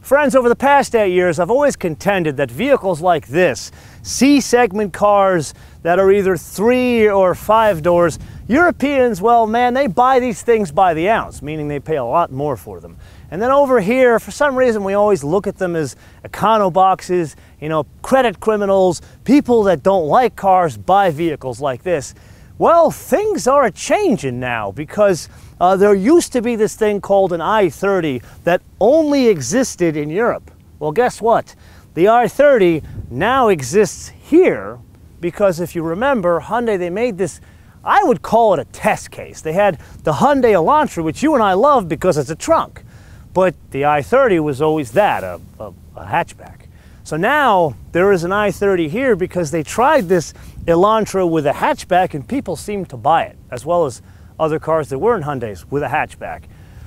Friends, over the past 8 years, I've always contended that vehicles like this, C-segment cars that are either 3 or 5 doors, Europeans, well, man, they buy these things by the ounce, meaning they pay a lot more for them. And then over here, for some reason, we always look at them as econo boxes, you know, credit criminals, people that don't like cars buy vehicles like this. Well, things are changing now because there used to be this thing called an i30 that only existed in Europe. Well, guess what? The i30 now exists here because if you remember, Hyundai, they made this, I would call it a test case. They had the Hyundai Elantra, which you and I love because it's a trunk. But the i30 was always that, a hatchback. So now there is an i30 here because they tried this Elantra with a hatchback and people seemed to buy it, as well as other cars that weren't Hyundais with a hatchback.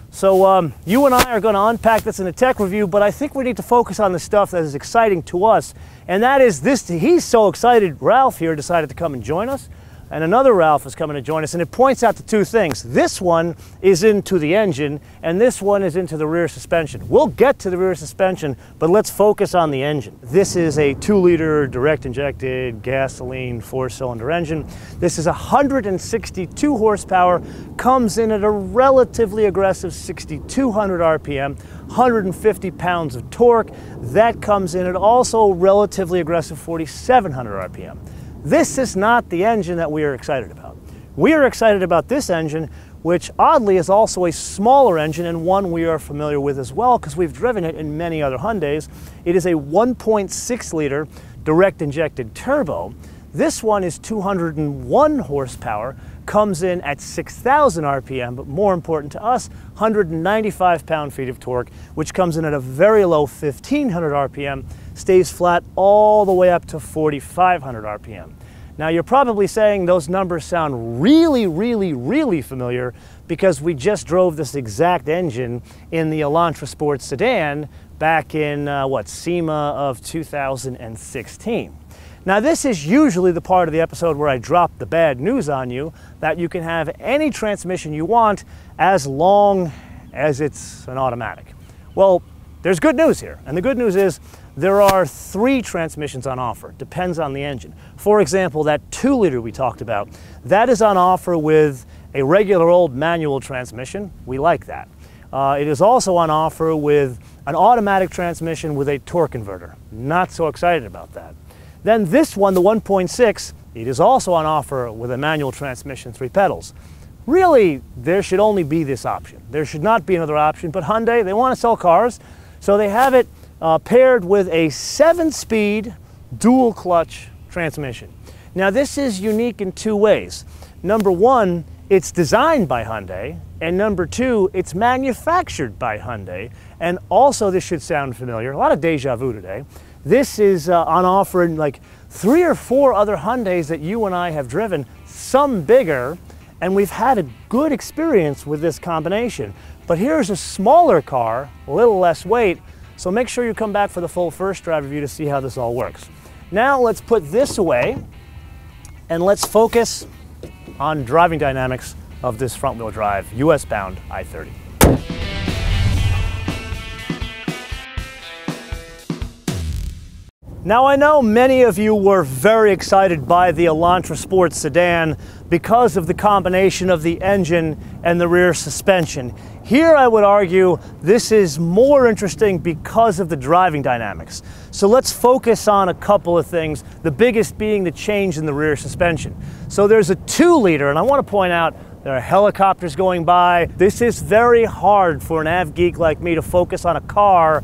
So you and I are going to unpack this in a tech review, but I think we need to focus on the stuff that is exciting to us. And that is this, he's so excited, Ralph here decided to come and join us. And another Ralph is coming to join us, and it points out to two things. This one is into the engine, and this one is into the rear suspension. We'll get to the rear suspension, but let's focus on the engine. This is a 2-liter direct-injected gasoline 4-cylinder engine. This is 162 horsepower, comes in at a relatively aggressive 6,200 RPM, 150 pounds of torque. That comes in at also relatively aggressive 4,700 RPM. This is not the engine that we are excited about. We are excited about this engine, which oddly is also a smaller engine and one we are familiar with as well because we've driven it in many other Hyundais. It is a 1.6-liter direct injected turbo. This one is 201 horsepower, comes in at 6,000 RPM, but more important to us, 195 pound-feet of torque, which comes in at a very low 1,500 RPM, stays flat all the way up to 4,500 RPM. Now you're probably saying those numbers sound really familiar because we just drove this exact engine in the Elantra Sport sedan back in, SEMA of 2016. Now this is usually the part of the episode where I drop the bad news on you, that you can have any transmission you want as long as it's an automatic. Well, there's good news here, and the good news is there are 3 transmissions on offer, depends on the engine. For example, that 2-liter we talked about, that is on offer with a regular old manual transmission. We like that. It is also on offer with an automatic transmission with a torque converter. Not so excited about that. Then this one, the 1.6, it is also on offer with a manual transmission, 3 pedals. Really, there should only be this option. There should not be another option, but Hyundai, they want to sell cars, so they have it paired with a 7-speed dual clutch transmission. Now this is unique in 2 ways. Number 1, it's designed by Hyundai, and number 2, it's manufactured by Hyundai. And also, this should sound familiar, a lot of deja vu today. This is on offer in like 3 or 4 other Hyundais that you and I have driven, some bigger, and we've had a good experience with this combination. But here's a smaller car, a little less weight, so make sure you come back for the full first drive review to see how this all works. Now let's put this away and let's focus on driving dynamics of this front-wheel drive US-bound i30. Now I know many of you were very excited by the Elantra Sport sedan because of the combination of the engine and the rear suspension. Here I would argue this is more interesting because of the driving dynamics. So let's focus on a couple of things, the biggest being the change in the rear suspension. So there's a 2-liter, and I want to point out there are helicopters going by. This is very hard for an av geek like me to focus on a car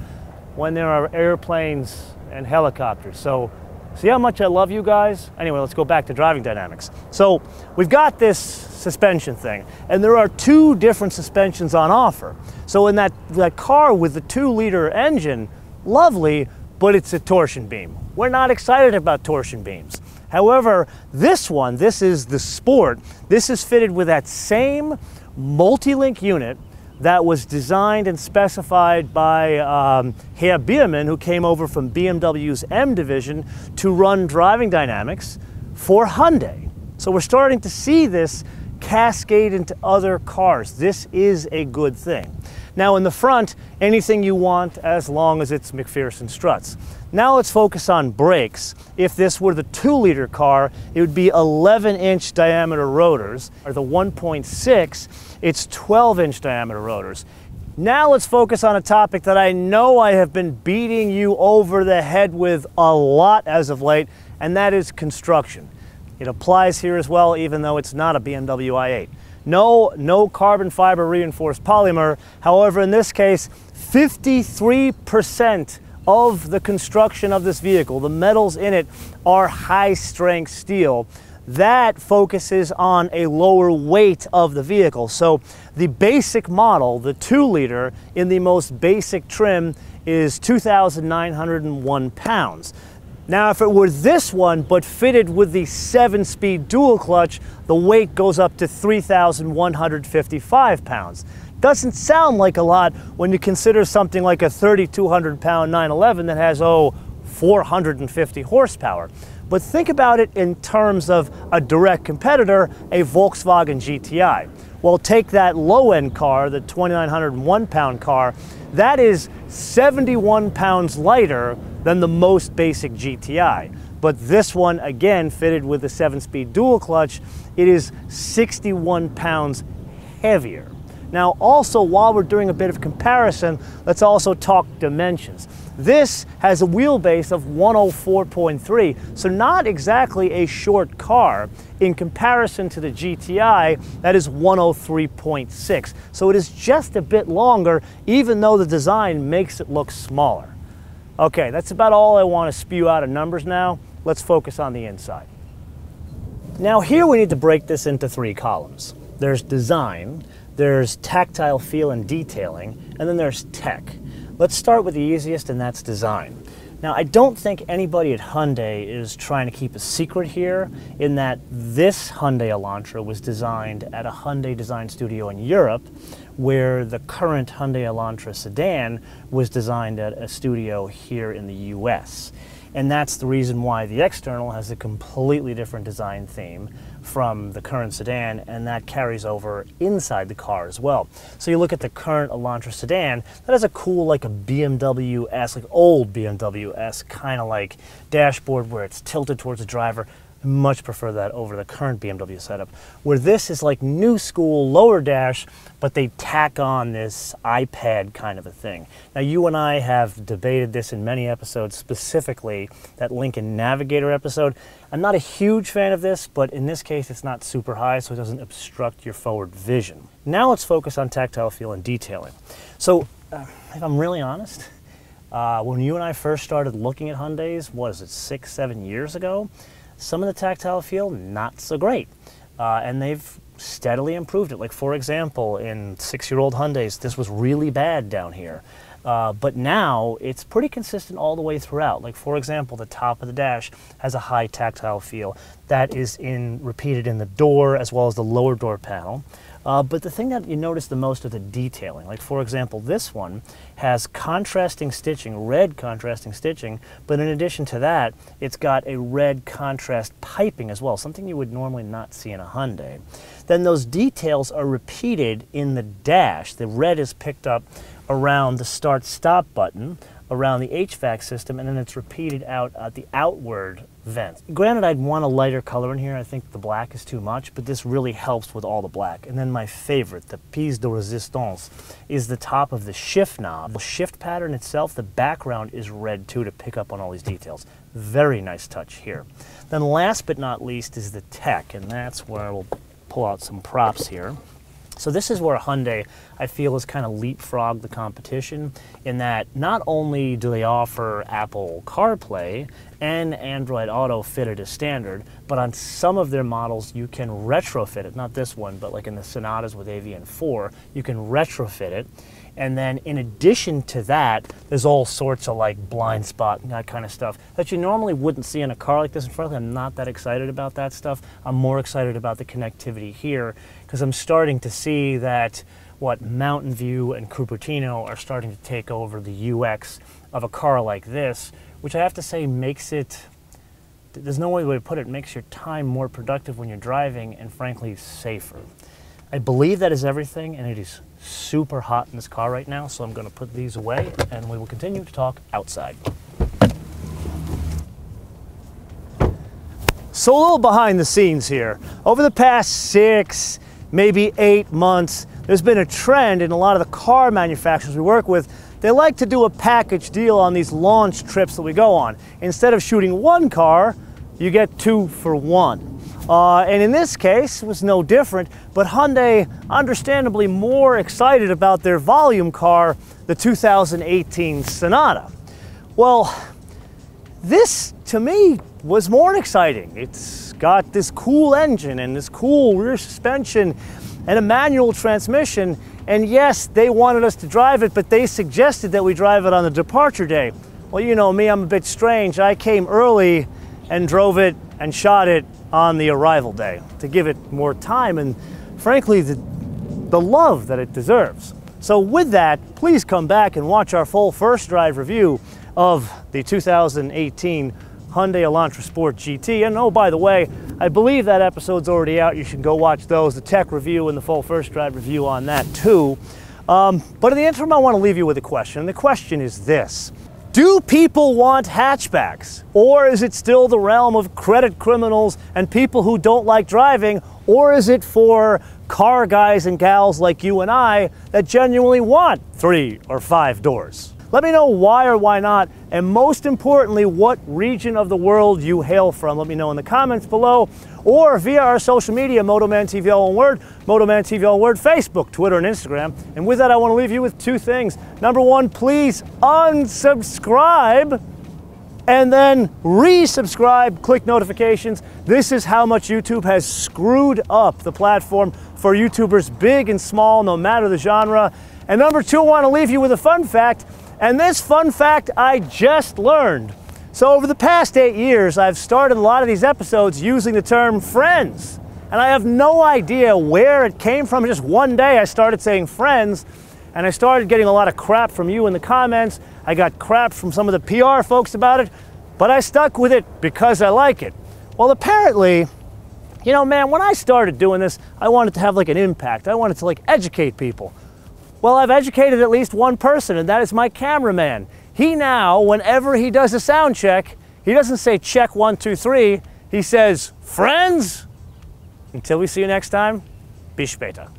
when there are airplanes and helicopters. So see how much I love you guys? Anyway, let's go back to driving dynamics. So we've got this suspension thing, and there are 2 different suspensions on offer. So in that car with the 2-liter engine, lovely, but it's a torsion beam. We're not excited about torsion beams. However, this one, this is the Sport, this is fitted with that same multi-link unit that was designed and specified by Herr Biermann, who came over from BMW's M division to run driving dynamics for Hyundai. So we're starting to see this cascade into other cars. This is a good thing. Now in the front, anything you want as long as it's McPherson struts. Now let's focus on brakes. If this were the 2-liter car, it would be 11-inch diameter rotors. Or the 1.6, it's 12-inch diameter rotors. Now let's focus on a topic that I know I have been beating you over the head with a lot as of late, and that is construction. It applies here as well, even though it's not a BMW i8. No carbon fiber reinforced polymer. However, in this case, 53% of the construction of this vehicle, the metals in it, are high-strength steel. That focuses on a lower weight of the vehicle. So the basic model, the 2-liter, in the most basic trim is 2,901 pounds. Now, if it were this one, but fitted with the 7-speed dual clutch, the weight goes up to 3,155 pounds. Doesn't sound like a lot when you consider something like a 3,200-pound 911 that has, 450 horsepower. But think about it in terms of a direct competitor, a Volkswagen GTI. Well, take that low-end car, the 2,901-pound car, that is 71 pounds lighter than the most basic GTI. But this one, again, fitted with the 7-speed dual clutch, it is 61 pounds heavier. Now, also, while we're doing a bit of comparison, let's also talk dimensions. This has a wheelbase of 104.3, so not exactly a short car in comparison to the GTI, that is 103.6. So it is just a bit longer, even though the design makes it look smaller. Okay, that's about all I want to spew out of numbers now. Let's focus on the inside. Now here we need to break this into 3 columns. There's design, there's tactile feel and detailing, and then there's tech. Let's start with the easiest, and that's design. Now, I don't think anybody at Hyundai is trying to keep a secret here in that this Hyundai Elantra was designed at a Hyundai design studio in Europe, where the current Hyundai Elantra sedan was designed at a studio here in the US. And that's the reason why the external has a completely different design theme from the current sedan, and that carries over inside the car as well. So you look at the current Elantra sedan, that has a cool, like a BMW-esque, like old BMW-esque kind of like dashboard where it's tilted towards the driver. I much prefer that over the current BMW setup, where this is like new school lower dash, but they tack on this iPad kind of a thing. Now, you and I have debated this in many episodes, specifically that Lincoln Navigator episode. I'm not a huge fan of this, but in this case it's not super high, so it doesn't obstruct your forward vision. Now let's focus on tactile feel and detailing. So if I'm really honest, when you and I first started looking at Hyundais, what is it, 6-7 years ago, some of the tactile feel, not so great. And they've steadily improved it. Like, for example, in 6-year-old Hyundais, this was really bad down here. But now it's pretty consistent all the way throughout. Like, for example, the top of the dash has a high tactile feel. That is repeated in the door as well as the lower door panel. But the thing that you notice the most are the detailing. Like, for example, this one has contrasting stitching, red contrasting stitching, but in addition to that, it's got a red contrast piping as well, something you would normally not see in a Hyundai. Then those details are repeated in the dash. The red is picked up around the start-stop button, around the HVAC system, and then it's repeated out at the outward vents. Granted, I'd want a lighter color in here. I think the black is too much, but this really helps with all the black. And then my favorite, the piece de resistance, is the top of the shift knob. The shift pattern itself, the background is red too to pick up on all these details. Very nice touch here. Then last but not least is the tech, and that's where we'll pull out some props here. So this is where Hyundai, I feel, has kind of leapfrogged the competition in that not only do they offer Apple CarPlay and Android Auto fitted as standard, but on some of their models you can retrofit it. Not this one, but like in the Sonatas with AVN4, you can retrofit it. And then in addition to that, there's all sorts of like blind spot and that kind of stuff that you normally wouldn't see in a car like this. And frankly, I'm not that excited about that stuff. I'm more excited about the connectivity here because I'm starting to see that what Mountain View and Cupertino are starting to take over the UX of a car like this, which I have to say makes it, there's no way to put it, makes your time more productive when you're driving and frankly safer. I believe that is everything, and it is super hot in this car right now, so I'm going to put these away, and we will continue to talk outside. So a little behind the scenes here. Over the past 6, maybe 8 months, there's been a trend in a lot of the car manufacturers we work with. They like to do a package deal on these launch trips that we go on. Instead of shooting one car, you get 2 for 1. And in this case, it was no different, but Hyundai, understandably more excited about their volume car, the 2018 Sonata. Well, this, to me, was more exciting. It's got this cool engine and this cool rear suspension and a manual transmission. And yes, they wanted us to drive it, but they suggested that we drive it on the departure day. Well, you know me, I'm a bit strange. I came early and drove it and shot it on the arrival day to give it more time and, frankly, the love that it deserves. So with that, please come back and watch our full first drive review of the 2018 Hyundai Elantra Sport GT. And oh, by the way, I believe that episode's already out. You should go watch those, the tech review and the full first drive review on that too. But in the interim, I want to leave you with a question. And the question is this: do people want hatchbacks? Or is it still the realm of credit criminals and people who don't like driving? Or is it for car guys and gals like you and I that genuinely want 3 or 5 doors? Let me know why or why not, and most importantly, what region of the world you hail from. Let me know in the comments below, or via our social media, MotoManTV all one word, MotoManTV all one word, Facebook, Twitter, and Instagram. And with that, I want to leave you with 2 things. Number 1, please unsubscribe, and then resubscribe, click notifications. This is how much YouTube has screwed up the platform for YouTubers big and small, no matter the genre. And number 2, I want to leave you with a fun fact. And this fun fact I just learned. So over the past 8 years, I've started a lot of these episodes using the term friends. And I have no idea where it came from. Just one day I started saying friends, and I started getting a lot of crap from you in the comments. I got crap from some of the PR folks about it, but I stuck with it because I like it. Well, apparently, you know, man, when I started doing this, I wanted to have like an impact. I wanted to like educate people. Well, I've educated at least one person, and that is my cameraman. He now, whenever he does a sound check, he doesn't say check 1, 2, 3. He says, friends. Until we see you next time, bis später.